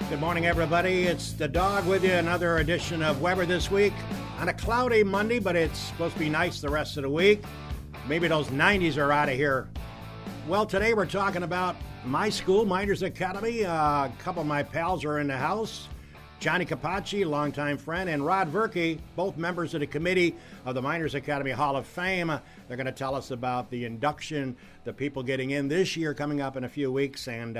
Good morning, everybody. It's the dog with you. Another edition of Weber This Week on a cloudy Monday, but it's supposed to be nice the rest of the week. Maybe those 90s are out of here. Well, today we're talking about my school, Mynderse Academy. A couple of my pals are in the house. Johnny Capacci, longtime friend, and Rod Verkey, both members of the committee of the Mynderse Academy Hall of Fame. They're going to tell us about the induction, the people getting in this year coming up in a few weeks. And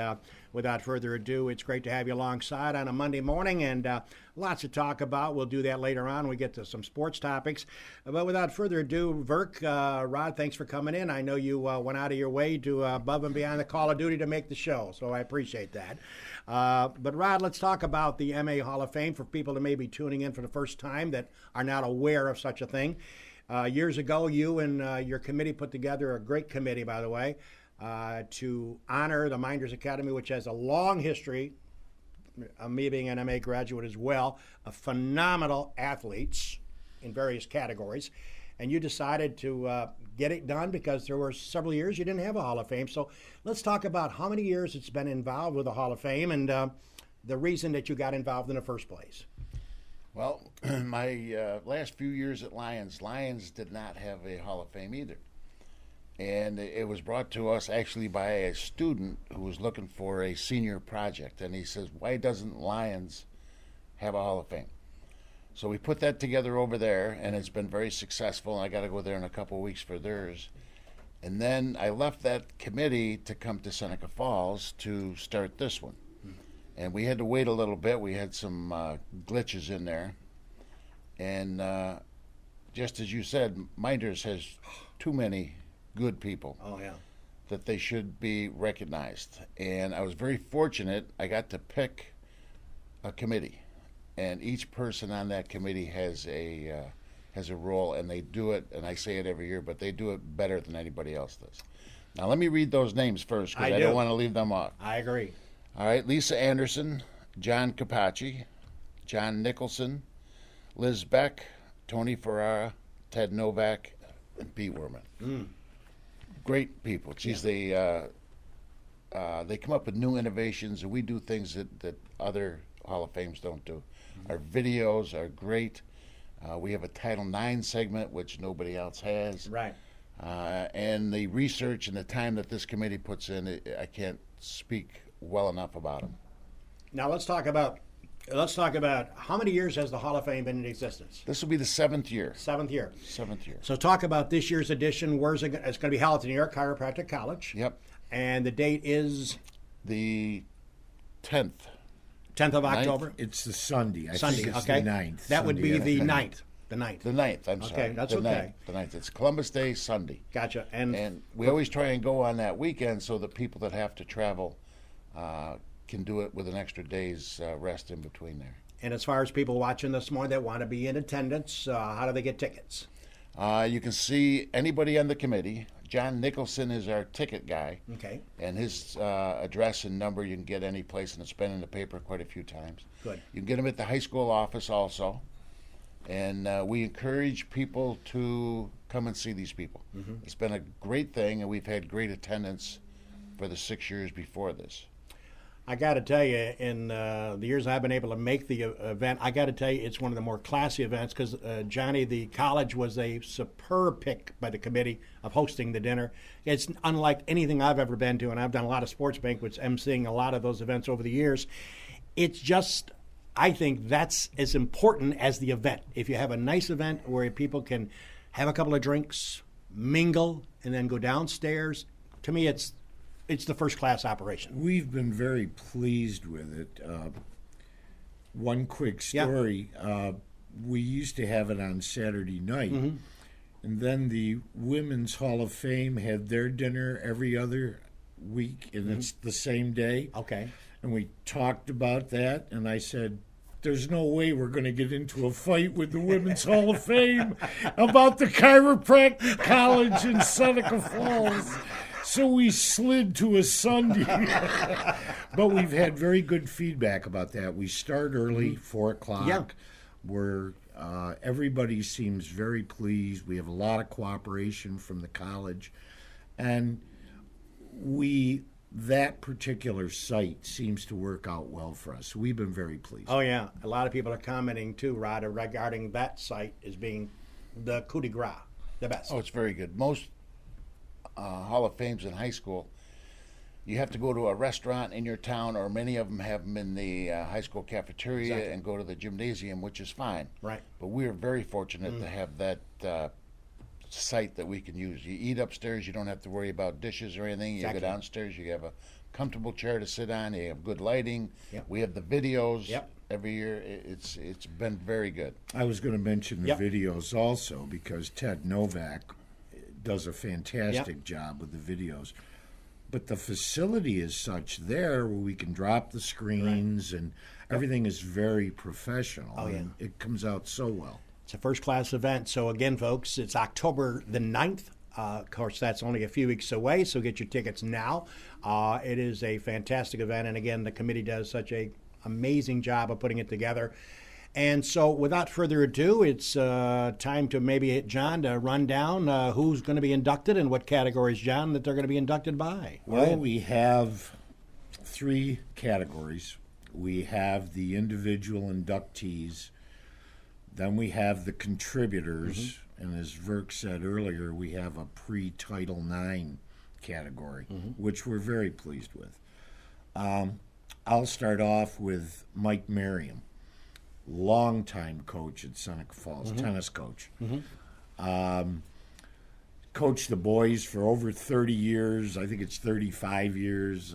without further ado, it's great to have you alongside on a Monday morning, and lots to talk about. We'll do that later on. We get to some sports topics. But without further ado, Rod, thanks for coming in. I know you went out of your way to above and beyond the call of duty to make the show, so I appreciate that. But Rod, let's talk about the MA Hall of Fame for people that may be tuning in for the first time that are not aware of such a thing. Years ago, you and your committee put together a great committee, by the way, to honor the Mynderse Academy, which has a long history, me being an MA graduate as well, of phenomenal athletes in various categories. And you decided to get it done because there were several years you didn't have a Hall of Fame. So let's talk about how many years it's been involved with the Hall of Fame and the reason that you got involved in the first place. Well, my last few years at Lions did not have a Hall of Fame either. And it was brought to us actually by a student who was looking for a senior project. And he says, why doesn't Lions have a Hall of Fame? So we put that together over there, and it's been very successful. And I got to go there in a couple of weeks for theirs. And then I left that committee to come to Seneca Falls to start this one. And we had to wait a little bit. We had some glitches in there. And just as you said, Mynderse has too many good people. Oh, yeah. That they should be recognized. And I was very fortunate. I got to pick a committee. And each person on that committee has a role, and they do it, and I say it every year, but they do it better than anybody else does. Now, let me read those names first, because I don't want to leave them off. I agree. All right, Lisa Anderson, John Capacci, John Nicholson, Liz Beck, Tony Ferrara, Ted Novak, and Pete Werman. Great people. Geez, yeah. They come up with new innovations, and we do things that other Hall of Fames don't do. Our videos are great. We have a Title IX segment, which nobody else has. Right. And the research and the time that this committee puts in, I can't speak well enough about them. Now let's talk about how many years has the Hall of Fame been in existence? This will be the seventh year. Seventh year. So talk about this year's edition. Where's it? It's going to be held at the New York Chiropractic College. Yep. And the date is the 10th. 10th of 9th? October? It's the Sunday. I Sunday, think it's okay. the 9th. That would be Sunday, the I 9th. think. The 9th. The 9th, I'm sorry. Okay, that's the okay. 9th, the 9th. It's Columbus Day, Sunday. Gotcha. And we always try and go on that weekend so that people that have to travel can do it with an extra day's rest in between there. And as far as people watching this morning that want to be in attendance, how do they get tickets? You can see anybody on the committee. John Nicholson is our ticket guy. Okay. And his address and number you can get any place, and it's been in the paper quite a few times. Good. You can get him at the high school office also. And we encourage people to come and see these people. Mm-hmm. It's been a great thing, and we've had great attendance for the 6 years before this. I got to tell you, in the years I've been able to make the event, I got to tell you, it's one of the more classy events because, Johnny, the college was a superb pick by the committee of hosting the dinner. It's unlike anything I've ever been to, and I've done a lot of sports banquets, emceeing a lot of those events over the years. It's just, I think that's as important as the event. If you have a nice event where people can have a couple of drinks, mingle, and then go downstairs, to me it's the first-class operation. We've been very pleased with it. One quick story. Yeah. We used to have it on Saturday night, and then the Women's Hall of Fame had their dinner every other week, and it's the same day. Okay. And we talked about that, and I said, there's no way we're going to get into a fight with the Women's Hall of Fame about the chiropractic college in Seneca Falls. So we slid to a Sunday. But we've had very good feedback about that. We start early, 4 o'clock. Yeah. We're everybody seems very pleased. We have a lot of cooperation from the college. And we that particular site seems to work out well for us. We've been very pleased. Oh, yeah. A lot of people are commenting, too, Rod, regarding that site as being the coup de grace, the best. Oh, it's very good. Most Hall of Fames in high school, you have to go to a restaurant in your town, or many of them have them in the high school cafeteria. Exactly. And go to the gymnasium, which is fine. Right. But we're very fortunate to have that site that we can use. You eat upstairs, you don't have to worry about dishes or anything. You Exactly. go downstairs, you have a comfortable chair to sit on, you have good lighting. Yep. We have the videos Yep. every year. It's been very good. I was going to mention the Yep. videos also, because Ted Novak does a fantastic job with the videos. But the facility is such there where we can drop the screens and everything is very professional. Oh, yeah. And it comes out so well. It's a first-class event. So, again, folks, it's October the 9th. Of course, that's only a few weeks away, so get your tickets now. It is a fantastic event, and, again, the committee does such a amazing job of putting it together. And so, without further ado, it's time to maybe hit John to run down who's going to be inducted and what categories, John, that they're going to be inducted by. Well, we have 3 categories. We have the individual inductees. Then we have the contributors. And as Verk said earlier, we have a pre-Title IX category, which we're very pleased with. I'll start off with Mike Merriam, longtime coach at Seneca Falls, tennis coach. Coached the boys for over 30 years. I think it's 35 years.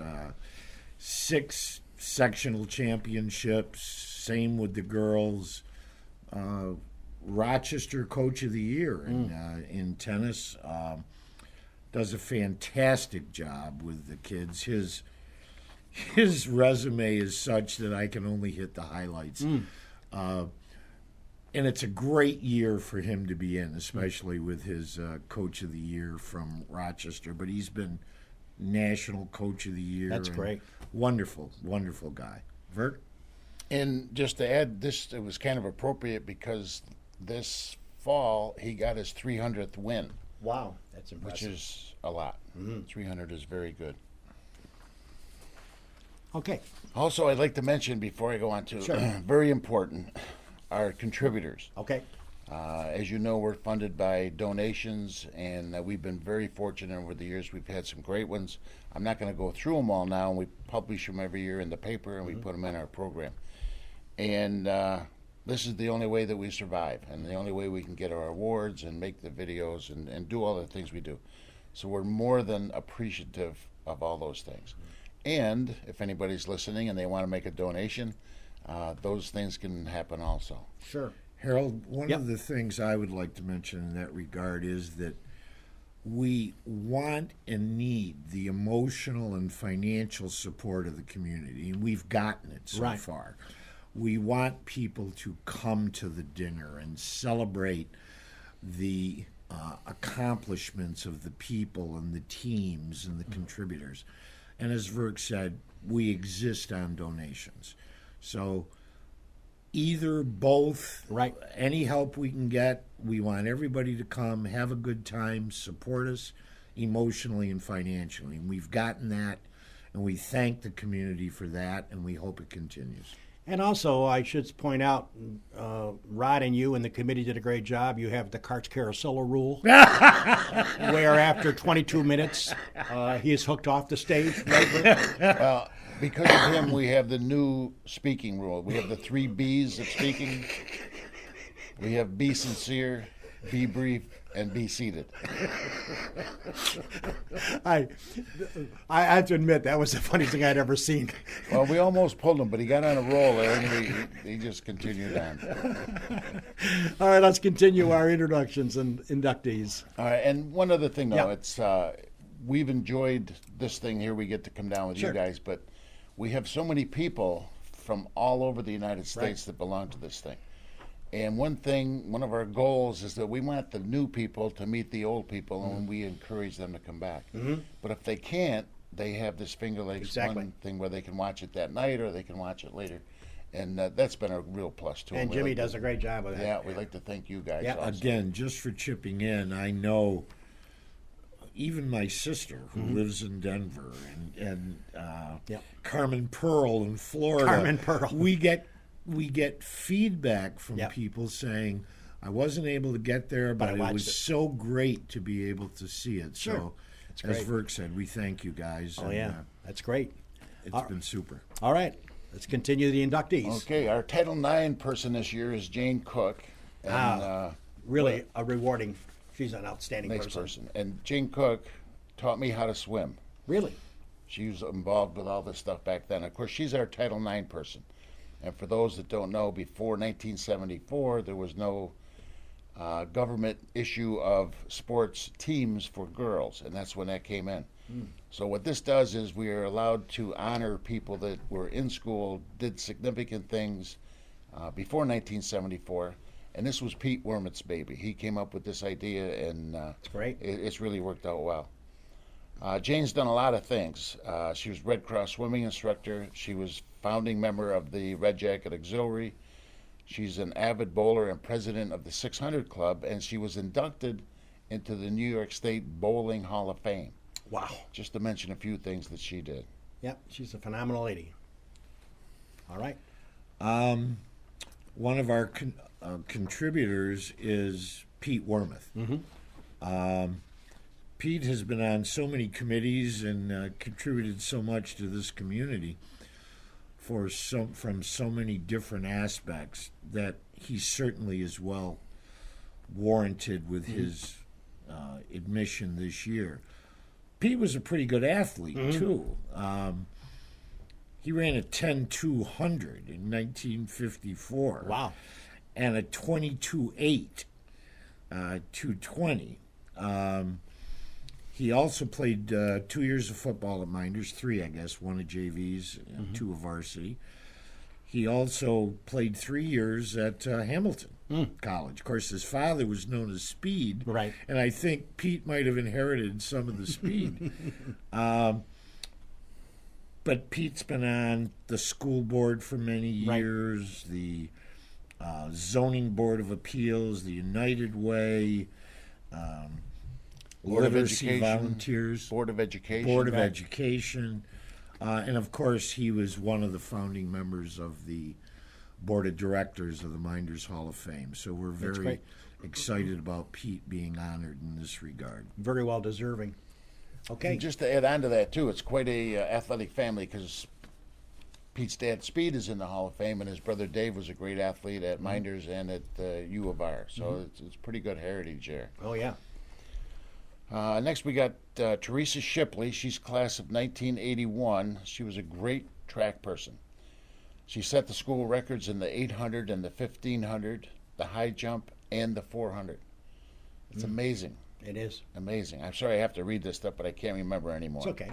6 sectional championships. Same with the girls. Rochester Coach of the Year in tennis. Does a fantastic job with the kids. His resume is such that I can only hit the highlights. And it's a great year for him to be in, especially with his Coach of the Year from Rochester. But he's been National Coach of the Year. That's great. Wonderful, wonderful guy. Vert? And just to add this, it was kind of appropriate because this fall he got his 300th win, Wow, that's impressive. which is a lot. 300 is very good. Okay. Also, I'd like to mention before I go on to very important, our contributors. Okay. As you know, we're funded by donations, and we've been very fortunate over the years. We've had some great ones. I'm not going to go through them all now. We publish them every year in the paper, and we put them in our program. And this is the only way that we survive, and the only way we can get our awards and make the videos and do all the things we do. So we're more than appreciative of all those things. And if anybody's listening and they want to make a donation, those things can happen also. Sure. Harold, one Yep. of the things I would like to mention in that regard is that we want and need the emotional and financial support of the community, and we've gotten it so Right. far. We want people to come to the dinner and celebrate the accomplishments of the people and the teams and the contributors. And as Verk said, we exist on donations. So either, both, Right. any help we can get, we want everybody to come, have a good time, support us emotionally and financially. And we've gotten that, and we thank the community for that, and we hope it continues. And also, I should point out, Rod and you and the committee did a great job. You have the Carts Carousel rule, where after 22 minutes, he is hooked off the stage. Well, because of him, we have the new speaking rule. We have the 3 B's of speaking. We have be sincere, be brief, and be seated. I have to admit, that was the funniest thing I'd ever seen. Well, we almost pulled him, but he got on a roll there, and he just continued on. All right, let's continue our introductions and inductees. All right, and one other thing, though, Yeah. it's we've enjoyed this thing here. We get to come down with Sure. you guys, but we have so many people from all over the United States Right. that belong to this thing. And one of our goals is that we want the new people to meet the old people, and we encourage them to come back. But if they can't, they have this Finger Lakes Exactly. One thing where they can watch it that night or they can watch it later. And that's been a real plus to them. And We Jimmy like does to- a great job with that. Yeah, we'd like to thank you guys Yeah. also. Again, just for chipping in, I know even my sister, who lives in Denver, and Yep. Carmen Pearl in Florida. Carmen Pearl. We get feedback from Yep. people saying, I wasn't able to get there, But but I it watched was it." so great to be able to see it. Sure. So, That's as great. Verk said, we thank you guys. Oh, and, yeah. That's great. It's been super. All right. Let's continue the inductees. Okay, our Title IX person this year is Jane Cook. And, Really a rewarding. She's an outstanding next person. person. And Jane Cook taught me how to swim. Really? She was involved with all this stuff back then. Of course, she's our Title IX person. And for those that don't know, before 1974, there was no government issue of sports teams for girls, and that's when that came in. So what this does is we are allowed to honor people that were in school, did significant things before 1974, and this was Pete Wormuth's baby. He came up with this idea, and That's great. it's really worked out well. Jane's done a lot of things. She was Red Cross swimming instructor. She was founding member of the Red Jacket Auxiliary. She's an avid bowler and president of the 600 Club, and she was inducted into the New York State Bowling Hall of Fame. Wow. Just to mention a few things that she did. Yep. She's a phenomenal lady. All right. One of our contributors is Pete Wormuth. Pete has been on so many committees and contributed so much to this community from so many different aspects that he certainly is well warranted with his admission this year. Pete was a pretty good athlete too. He ran a 10-200 in 1954. Wow. And a 22-8, 220. He also played 2 years of football at Mynderse, 3, I guess, 1 of JVs and 2 of varsity. He also played 3 years at Hamilton College. Of course, his father was known as Speed, Right. and I think Pete might have inherited some of the speed. But Pete's been on the school board for many Right. years, the Zoning Board of Appeals, the United Way, Board of Literacy Education, Volunteers, Board of Education. Board of Education, and of course he was one of the founding members of the Board of Directors of the Minders Hall of Fame. So we're very great. excited about Pete being honored in this regard. Very well deserving. Okay. And just to add on to that, too, it's quite a athletic family because Pete's dad, Speed, is in the Hall of Fame, and his brother Dave was a great athlete at Minders and at U of R. So it's pretty good heritage there. Oh, yeah. Next, we got Teresa Shipley. She's class of 1981. She was a great track person. She set the school records in the 800 and the 1500, the high jump, and the 400. It's amazing. It is. Amazing. I'm sorry I have to read this stuff, but I can't remember anymore. It's okay.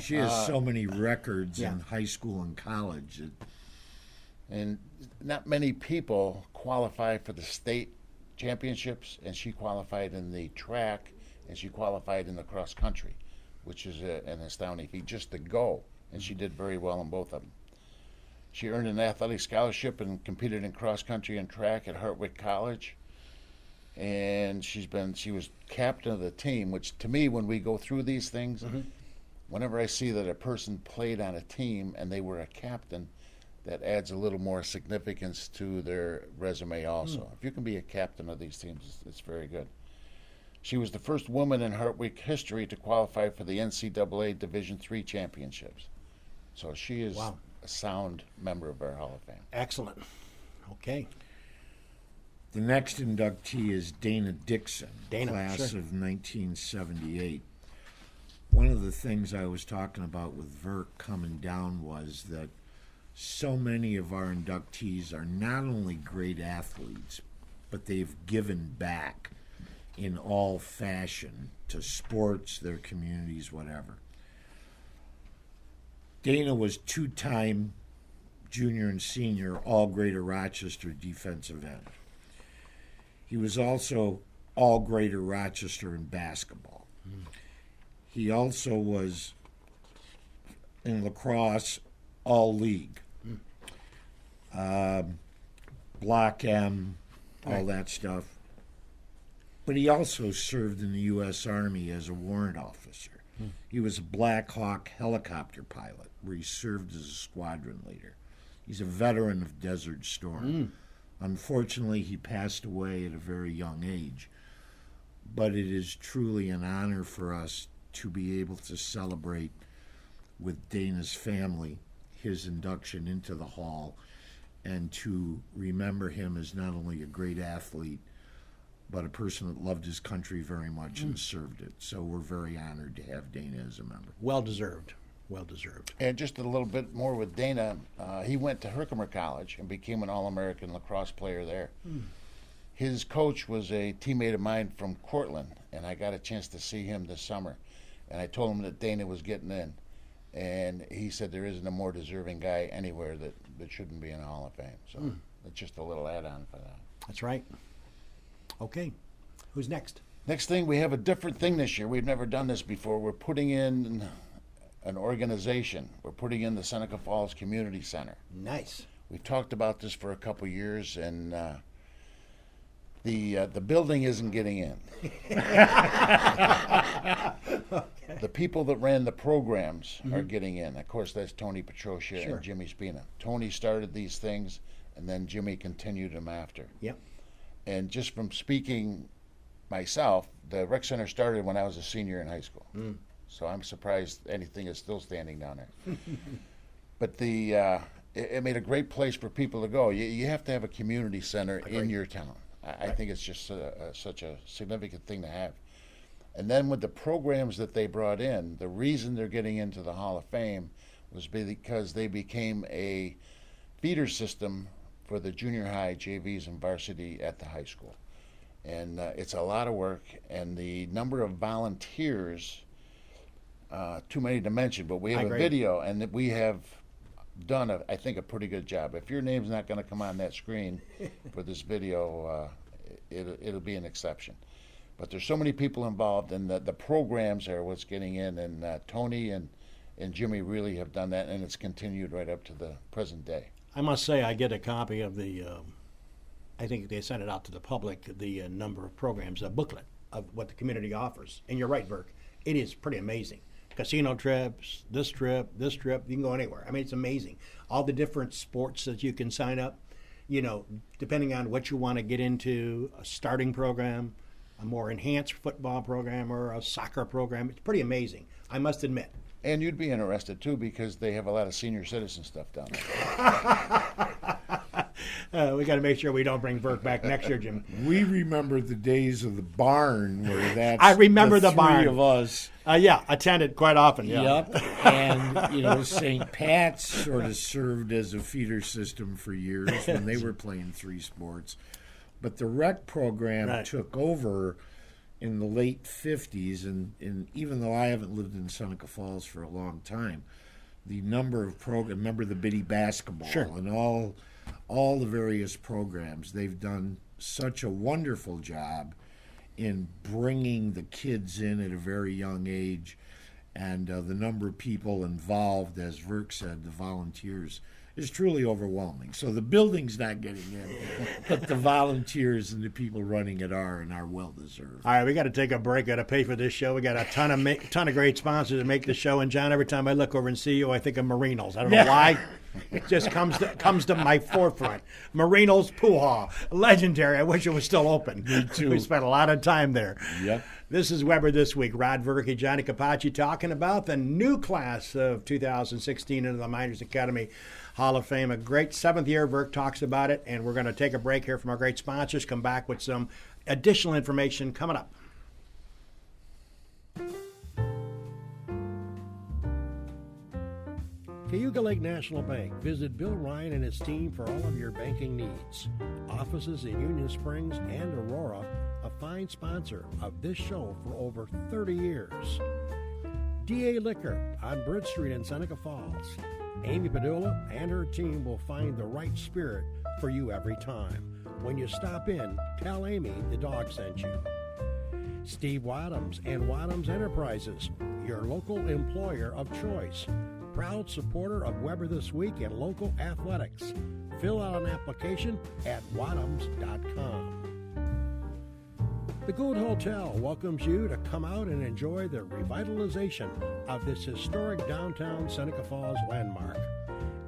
She has so many records yeah. in high school and college. And not many people qualify for the state championships, and she qualified in the track, and she qualified in the cross country, which is an astounding feat just to go, and she did very well in both of them. She earned an athletic scholarship and competed in cross country and track at Hartwick College, and she was captain of the team, which to me, when we go through these things, whenever I see that a person played on a team and they were a captain, that adds a little more significance to their resume also. If you can be a captain of these teams, it's very good. She was the first woman in Hartwick history to qualify for the NCAA Division III championships. So she is Wow. a sound member of our Hall of Fame. Excellent. Okay. The next inductee is Dana Dixon, Dana, class sure. of 1978. One of the things I was talking about with Verk coming down was that so many of our inductees are not only great athletes, but they've given back in all fashion to sports, their communities, whatever. Dana was 2-time junior and senior all Greater Rochester defensive end. He was also all Greater Rochester in basketball. He also was in lacrosse all league. Block M, all that stuff. But he also served in the U.S. Army as a warrant officer. He was a Black Hawk helicopter pilot, where he served as a squadron leader. He's a veteran of Desert Storm. Unfortunately, he passed away at a very young age. But it is truly an honor for us to be able to celebrate with Dana's family his induction into the Hall, and to remember him as not only a great athlete, but a person that loved his country very much and served it. So we're very honored to have Dana as a member. Well deserved. Well deserved. And just a little bit more with Dana, he went to Herkimer College and became an All-American lacrosse player there. His coach was a teammate of mine from Cortland, and I got a chance to see him this summer. And I told him that Dana was getting in. And he said there isn't a more deserving guy anywhere that shouldn't be in the Hall of Fame. So it's just a little add-on for that. That's right. Okay. Who's next? Next thing, we have a different thing this year. We've never done this before. We're putting in an organization. We're putting in the Seneca Falls Community Center. Nice. We've talked about this for a couple years, and the building isn't getting in. The people that ran the programs are getting in. Of course, that's Tony Petrosia and Jimmy Spina. Tony started these things, and then Jimmy continued them after. Yep. And just from speaking myself, the rec center started when I was a senior in high school. So I'm surprised anything is still standing down there. But it made a great place for people to go. You have to have a community center in your town. I think it's just such a significant thing to have. And then with the programs that they brought in, the reason they're getting into the Hall of Fame was because they became a feeder system for the junior high, JVs, and varsity at the high school. And it's a lot of work, and the number of volunteers, too many to mention, but we have a video, and we have done, I think, a pretty good job. If your name's not going to come on that screen for this video, it'll be an exception. But there's so many people involved, and the programs are what's getting in, and Tony and Jimmy really have done that, and it's continued right up to the present day. I must say, I get a copy of the, I think they sent it out to the public, the number of programs, a booklet of what the community offers. And you're right, Verk, it is pretty amazing. Casino trips, this trip, you can go anywhere. I mean, it's amazing. All the different sports that you can sign up, depending on what you want to get into, a starting program, a more enhanced football program, or a soccer program. It's pretty amazing, I must admit. And you'd be interested, too, because they have a lot of senior citizen stuff down there. We got to make sure we don't bring Verk back next year, Jim. We remember the days of the barn where that's I remember the barn. Three of us. Attended quite often. Yeah. Yep. And, St. Pat's sort of served as a feeder system for years when they were playing three sports. But the rec program took over in the late 50s, and even though I haven't lived in Seneca Falls for a long time, the number of programs, remember the Biddy basketball and all the various programs, they've done such a wonderful job in bringing the kids in at a very young age, and the number of people involved, as Verk said, the volunteers, is truly overwhelming. So the building's not getting in, but the volunteers and the people running it are, and are well deserved. All right, we got to take a break. Got to pay for this show. We got a ton of great sponsors to make the show. And John, every time I look over and see you, I think of Marinos. I don't know why. It just comes to my forefront. Marinos Puha, legendary. I wish it was still open. Me too. We spent a lot of time there. Yep. This is Weber This Week. Rod Verkey, Johnny Capacci talking about the new class of 2016 into the Mynderse Academy Hall of Fame. A great seventh year. Verk talks about it, and we're going to take a break here from our great sponsors. Come back with some additional information coming up. Cayuga Lake National Bank. Visit Bill Ryan and his team for all of your banking needs. Offices in Union Springs and Aurora, a fine sponsor of this show for over 30 years. DA Liquor on Bridge Street in Seneca Falls. Amy Padula and her team will find the right spirit for you every time. When you stop in, tell Amy the dog sent you. Steve Wadhams and Wadhams Enterprises, your local employer of choice. Proud supporter of Weber This Week and local athletics. Fill out an application at wadhams.com. The Gould Hotel welcomes you to come out and enjoy the revitalization of this historic downtown Seneca Falls landmark.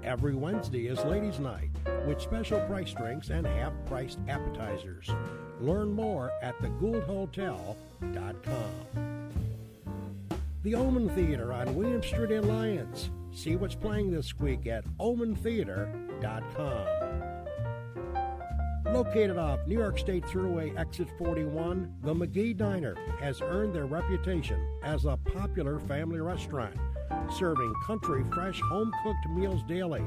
Every Wednesday is Ladies' Night with special price drinks and half-priced appetizers. Learn more at thegouldhotel.com. The Omen Theater on William Street in Lyons. See what's playing this week at omentheater.com. Located off New York State Thruway Exit 41, the McGee Diner has earned their reputation as a popular family restaurant, serving country, fresh, home-cooked meals daily.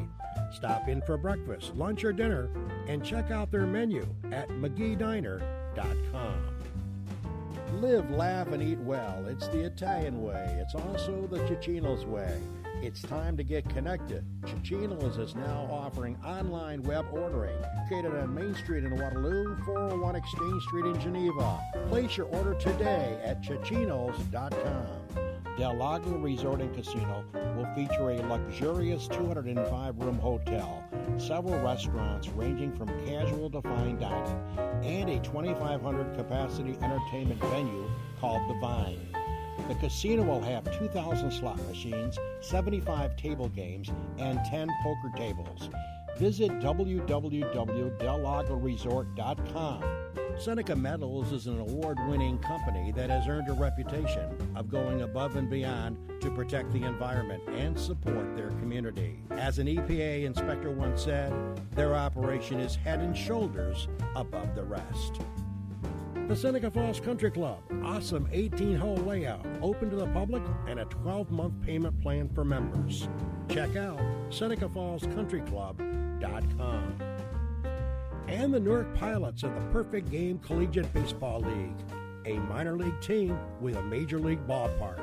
Stop in for breakfast, lunch, or dinner, and check out their menu at mcgeediner.com. Live, laugh, and eat well. It's the Italian way. It's also the Cicino's way. It's time to get connected. Cicino's is now offering online web ordering. Located on Main Street in Waterloo, 401 Exchange Street in Geneva. Place your order today at Cicinos.com. Del Lago Resort and Casino will feature a luxurious 205-room hotel, several restaurants ranging from casual to fine dining, and a 2,500 capacity entertainment venue called The Vine. The casino will have 2,000 slot machines, 75 table games, and 10 poker tables. Visit www.dellagosresort.com. Seneca Metals is an award-winning company that has earned a reputation of going above and beyond to protect the environment and support their community. As an EPA inspector once said, their operation is head and shoulders above the rest. The Seneca Falls Country Club, awesome 18-hole layout, open to the public, and a 12-month payment plan for members. Check out SenecaFallsCountryClub.com. And the Newark Pilots of the Perfect Game Collegiate Baseball League, a minor league team with a major league ballpark.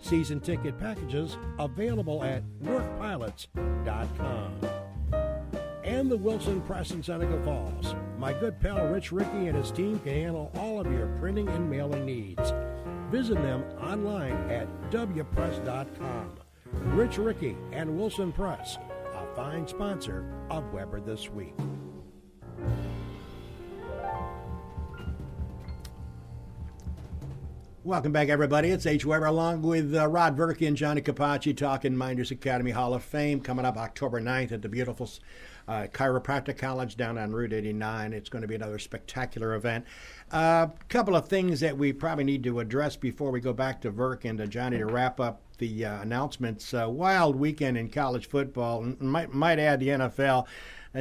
Season ticket packages available at NewarkPilots.com. And the Wilson Press in Seneca Falls. My good pal Rich Rickey and his team can handle all of your printing and mailing needs. Visit them online at wpress.com. Rich Rickey and Wilson Press, a fine sponsor of Weber This Week. Welcome back, everybody. It's H. Weber along with Rod Verkey and Johnny Capacci talking Mynderse Academy Hall of Fame coming up October 9th at the beautiful Chiropractic College down on Route 89. It's going to be another spectacular event. A couple of things that we probably need to address before we go back to Verk and to Johnny to wrap up the announcements. Wild weekend in college football, and might add the NFL.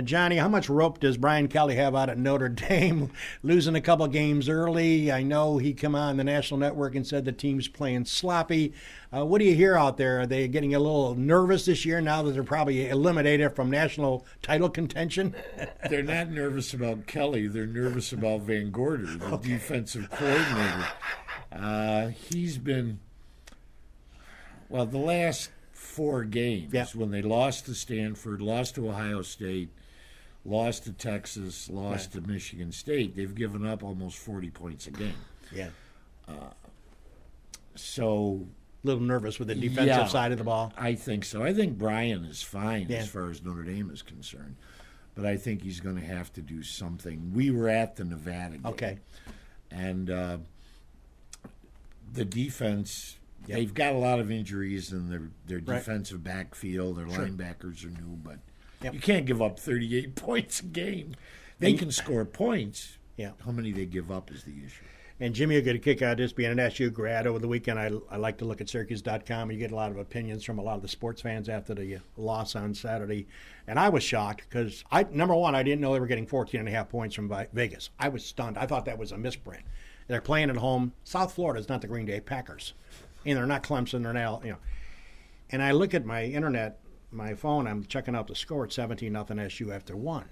Johnny, how much rope does Brian Kelly have out at Notre Dame, losing a couple games early? I know he came on the national network and said the team's playing sloppy. What do you hear out there? Are they getting a little nervous this year now that they're probably eliminated from national title contention? They're not nervous about Kelly. They're nervous about Van Gorder, the defensive coordinator. He's been, well, the last 4 games, when they lost to Stanford, lost to Ohio State, lost to Texas, lost to Michigan State, they've given up almost 40 points a game. Yeah. So a little nervous with the defensive side of the ball. I think so. I think Brian is fine as far as Notre Dame is concerned, but I think he's going to have to do something. We were at the Nevada game, and the defense. They've got a lot of injuries in their defensive backfield. Their linebackers are new, but you can't give up 38 points a game. They can score points. Yeah. How many they give up is the issue. And Jimmy, you get a kick out of this being an SU grad. Over the weekend, I like to look at Syracuse.com. You get a lot of opinions from a lot of the sports fans after the loss on Saturday. And I was shocked because, number one, I didn't know they were getting 14.5 points from Vegas. I was stunned. I thought that was a misprint. They're playing at home. South Florida is not the Green Bay Packers. And they're not Clemson. They're now, And I look at my internet, my phone. I'm checking out the score. It's 17-0 SU after 1. I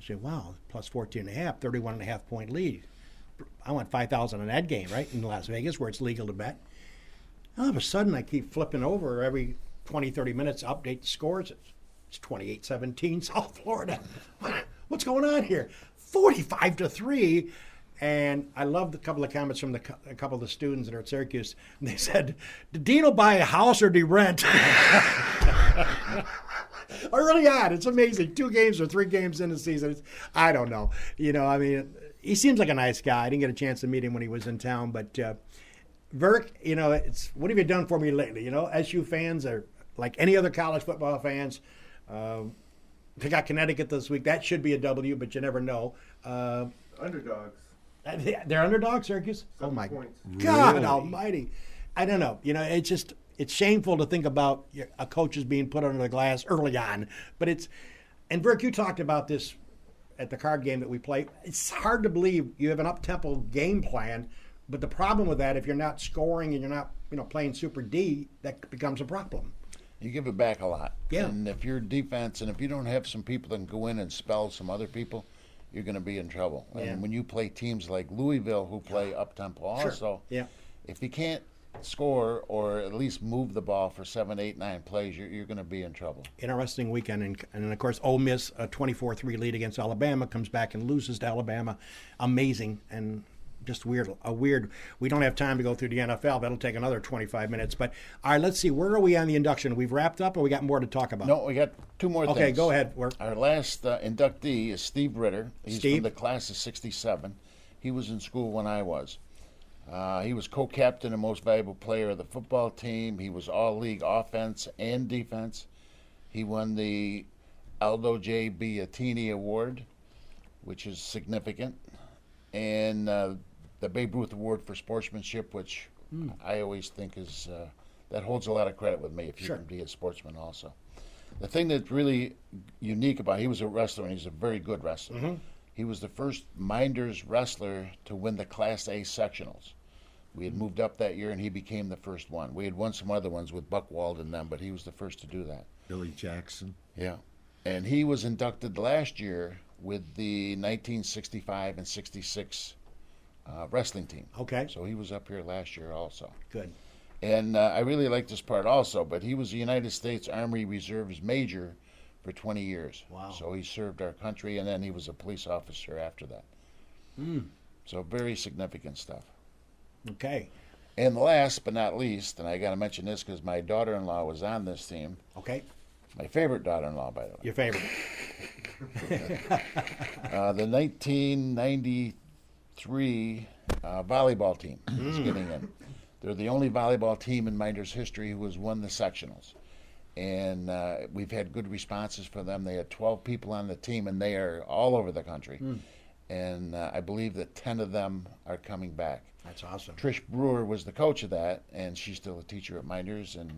say, wow, plus 14.5, 31.5 point lead. I want 5,000 in that game, right, in Las Vegas where it's legal to bet. All of a sudden, I keep flipping over every 20, 30 minutes, update the scores. It's 28-17 South Florida. What's going on here? 45-3. And I loved a couple of comments from a couple of the students that are at Syracuse. And they said, did Dino buy a house or did he rent? Early on, it's amazing. 2 games or 3 games in the season. I don't know. he seems like a nice guy. I didn't get a chance to meet him when he was in town, but Verk, it's what have you done for me lately? SU fans are like any other college football fans. They got Connecticut this week. That should be a W, but you never know. Underdogs. They're underdogs, Syracuse? 7 my points. God Really? almighty. I don't know. It's shameful to think about a coach is being put under the glass early on. But and Verk, you talked about this at the card game that we play. It's hard to believe you have an up-tempo game plan, but the problem with that, if you're not scoring and you're not playing super D, that becomes a problem. You give it back a lot. Yeah. And if you're defense and if you don't have some people that can go in and spell some other people, you're going to be in trouble. Yeah. And when you play teams like Louisville who play up-tempo also, Yeah. if you can't score or at least move the ball for 7, 8, 9 plays, you're going to be in trouble. Interesting weekend. And of course, Ole Miss, a 24-3 lead against Alabama, comes back and loses to Alabama. Amazing and just weird. We don't have time to go through the NFL. That'll take another 25 minutes. But, all right, let's see. Where are we on the induction? We've wrapped up or we got more to talk about? No, we got 2 more things. Okay, go ahead. Our last inductee is Steve Ritter. He's Steve? from the class of 67. He was in school when I was. He was co-captain and most valuable player of the football team. He was all-league offense and defense. He won the Aldo J. Biatini Award, which is significant, and the Babe Ruth Award for sportsmanship, which I always think is that holds a lot of credit with me if you Sure. can be a sportsman also. The thing that's really unique about he was a wrestler, and he's a very good wrestler. Mm-hmm. He was the first Mynderse wrestler to win the Class A sectionals. We had moved up that year, and he became the first one. We had won some other ones with Buckwald and them, but he was the first to do that. Billy Jackson. Yeah. And he was inducted last year with the 1965 and 66 wrestling team. Okay, So he was up here last year also. good. And I really like this part also, but he was a United States Army Reserves Major for 20 years. Wow. So he served our country, and then he was a police officer after that. Mm. So very significant stuff. Okay, And last but not least, and I got to mention this because my daughter-in-law was on this team. okay. My favorite daughter-in-law, by the way. Your favorite. The 1993 volleyball team is getting in. They're the only volleyball team in Minders history who has won the sectionals. And we've had good responses for them. They had 12 people on the team, and they are all over the country. And I believe that 10 of them are coming back. That's awesome. Trish Brewer was the coach of that, and she's still a teacher at Minders, and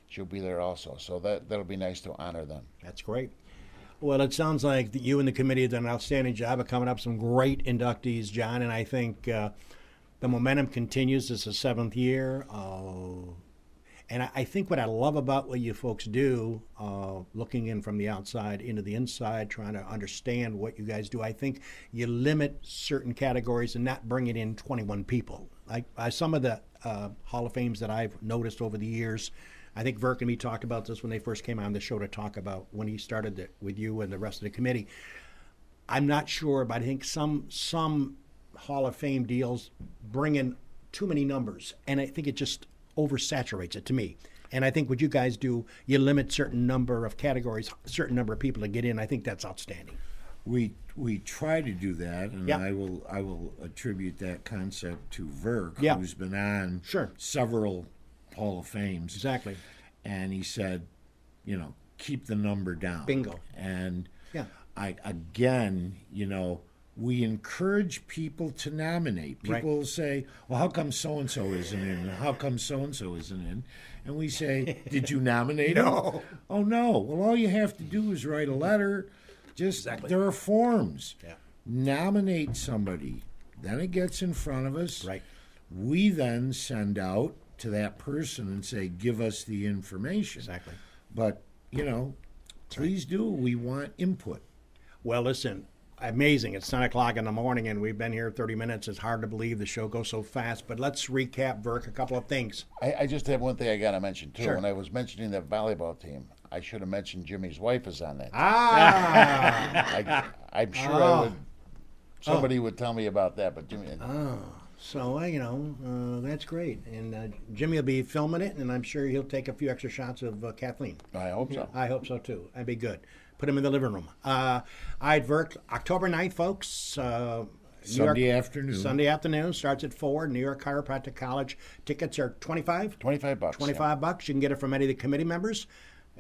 she'll be there also. So that'll be nice to honor them. That's great. Well, it sounds like that you and the committee have done an outstanding job of coming up with some great inductees, John, and I think the momentum continues. This is the 7th year. And I think what I love about what you folks do, looking in from the outside into the inside, trying to understand what you guys do, I think you limit certain categories and not bringing in 21 people. Like some of the Hall of Fames that I've noticed over the years, I think Verk and me talked about this when they first came on the show to talk about when he started it with you and the rest of the committee. I'm not sure, but I think some Hall of Fame deals bring in too many numbers, and I think it just oversaturates it to me. And I think what you guys do, you limit certain number of categories, certain number of people to get in. I think that's outstanding. We try to do that, and Yeah. I will attribute that concept to Verk, Yeah. who's been on Sure. several Hall of Fames. Exactly. And he said, keep the number down. Bingo. And Yeah. we encourage people to nominate. Right. People say, well, how come so-and-so isn't in? How come so-and-so isn't in? And we say, did you nominate him? No. Oh, no. Well, all you have to do is write a letter. Exactly. There are forms. Yeah. Nominate somebody. Then it gets in front of us. Right. We then send out to that person and say, give us the information. Exactly. But, please do. We want input. Well, listen, amazing. It's 10 o'clock in the morning, and we've been here 30 minutes. It's hard to believe the show goes so fast. But let's recap, Verk, a couple of things. I just have one thing I got to mention, too. Sure. When I was mentioning that volleyball team, I should have mentioned Jimmy's wife is on that team. I'm sure somebody would tell me about that, but Jimmy... So, that's great. And Jimmy will be filming it, and I'm sure he'll take a few extra shots of Kathleen. I hope so. I hope so, too. That'd be good. Put him in the living room. I'd Verk, October 9th, folks. Sunday afternoon. Sunday afternoon, starts at 4, New York Chiropractic College. Tickets are $25? $25. $25. You can get it from any of the committee members.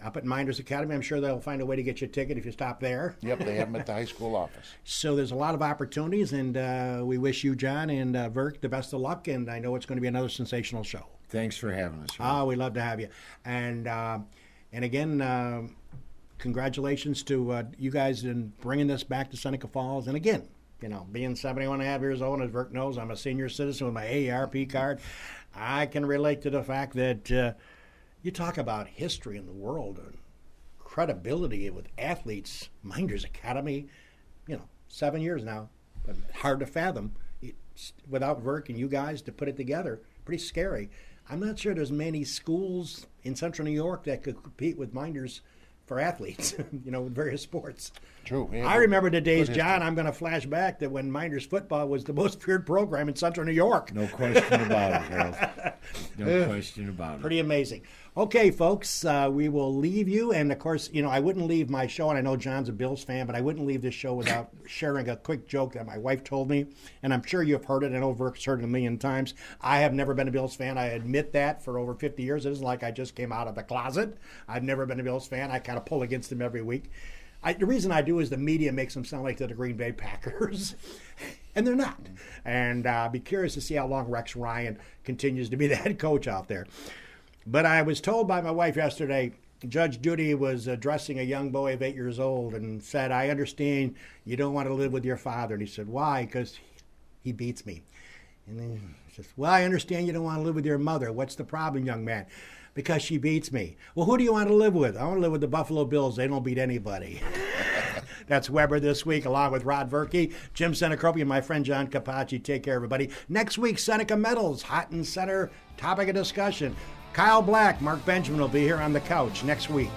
Up at Mynderse Academy, I'm sure they'll find a way to get you a ticket if you stop there. Yep, they have them at the high school office. So there's a lot of opportunities, and we wish you, John, and Verk the best of luck, and I know it's going to be another sensational show. Thanks for having us. We'd love to have you. And again, congratulations to you guys in bringing this back to Seneca Falls. And again, being 71 and a half years old, as Verk knows, I'm a senior citizen with my AARP card. I can relate to the fact that you talk about history in the world and credibility with athletes. Mynderse Academy, 7 years now, but hard to fathom without Verk and you guys to put it together. Pretty scary. I'm not sure there's many schools in Central New York that could compete with Mynderse for athletes, with various sports. True. Yeah, I remember the days, John, I'm going to flash back that when Mynderse football was the most feared program in Central New York. No question about it, Harold. No question about it. Pretty amazing. Okay, folks, we will leave you. And, of course, I wouldn't leave my show, and I know John's a Bills fan, but I wouldn't leave this show without sharing a quick joke that my wife told me. And I'm sure you've heard it. I know Verk's heard it a million times. I have never been a Bills fan. I admit that for over 50 years. It isn't like I just came out of the closet. I've never been a Bills fan. I kind of pull against them every week. The reason I do is the media makes them sound like they're the Green Bay Packers, and they're not. And I'll be curious to see how long Rex Ryan continues to be the head coach out there. But I was told by my wife yesterday, Judge Judy was addressing a young boy of 8 years old and said, I understand you don't want to live with your father. And he said, why? Because he beats me. And then he says, well, I understand you don't want to live with your mother. What's the problem, young man? Because she beats me. Well, who do you want to live with? I want to live with the Buffalo Bills. They don't beat anybody. That's Weber this week, along with Rod Verkey, Jim Senecropi, and my friend John Capacci. Take care, everybody. Next week, Seneca Medals, hot and center, topic of discussion. Kyle Black, Mark Benjamin will be here on the couch next week.